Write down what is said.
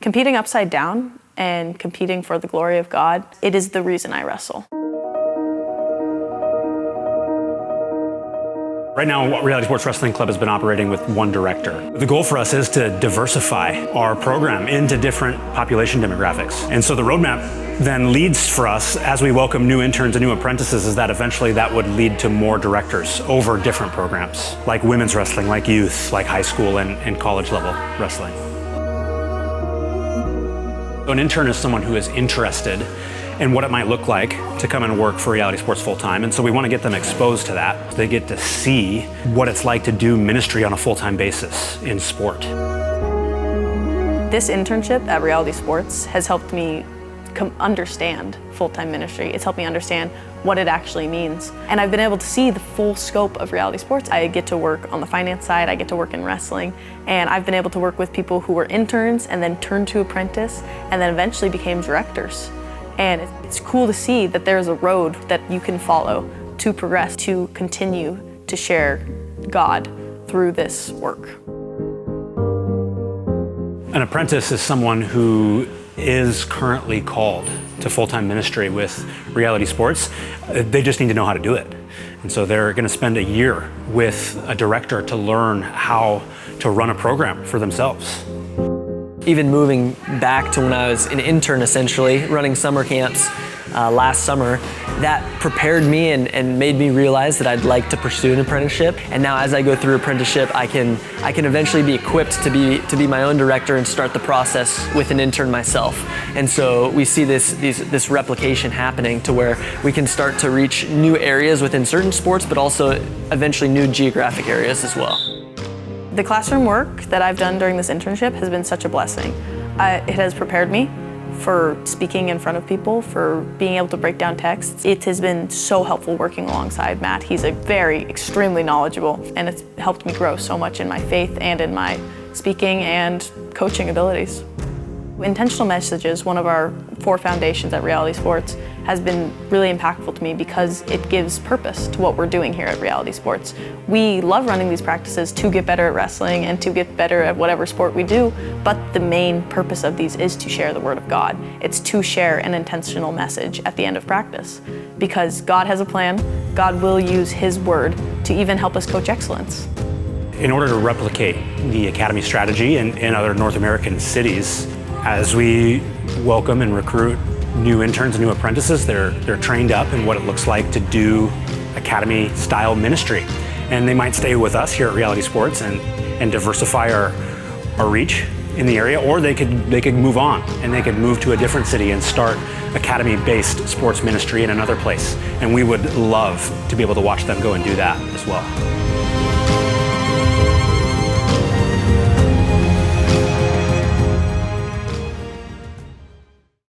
Competing upside down and competing for the glory of God, it is the reason I wrestle. Right now, Reality Sports Wrestling Club has been operating with one director. The goal for us is to diversify our program into different population demographics. And so the roadmap then leads for us, as we welcome new interns and new apprentices, is that eventually that would lead to more directors over different programs, like women's wrestling, like youth, like high school and college level wrestling. An intern is someone who is interested in what it might look like to come and work for Reality Sports full-time. And so we want to get them exposed to that. They get to see what it's like to do ministry on a full-time basis in sport. This internship at Reality Sports has helped me understand full-time ministry. It's helped me understand what it actually means. And I've been able to see the full scope of Reality Sports. I get to work on the finance side, I get to work in wrestling, and I've been able to work with people who were interns and then turned to apprentice and then eventually became directors. And it's cool to see that there's a road that you can follow to progress, to continue to share God through this work. An apprentice is someone who is currently called to full-time ministry with Reality Sports. They just need to know how to do it. And so they're going to spend a year with a director to learn how to run a program for themselves. Even moving back to when I was an intern, essentially, running summer camps last summer, that prepared me and made me realize that I'd like to pursue an apprenticeship. And now as I go through apprenticeship, I can eventually be equipped to be my own director and start the process with an intern myself. And so we see this replication happening to where we can start to reach new areas within certain sports, but also eventually new geographic areas as well. The classroom work that I've done during this internship has been such a blessing. It has prepared me for speaking in front of people, for being able to break down texts. It has been so helpful working alongside Matt. He's extremely knowledgeable, and it's helped me grow so much in my faith and in my speaking and coaching abilities. Intentional messages, one of our 4 foundations at Reality Sports, has been really impactful to me because it gives purpose to what we're doing here at Reality Sports. We love running these practices to get better at wrestling and to get better at whatever sport we do, but the main purpose of these is to share the Word of God. It's to share an intentional message at the end of practice, because God has a plan. God will use His Word to even help us coach excellence. In order to replicate the Academy strategy in other North American cities, as we welcome and recruit new interns and new apprentices, they're trained up in what it looks like to do Academy-style ministry. And they might stay with us here at Reality Sports and diversify our reach in the area, or they could move on and they could move to a different city and start Academy-based sports ministry in another place. And we would love to be able to watch them go and do that as well.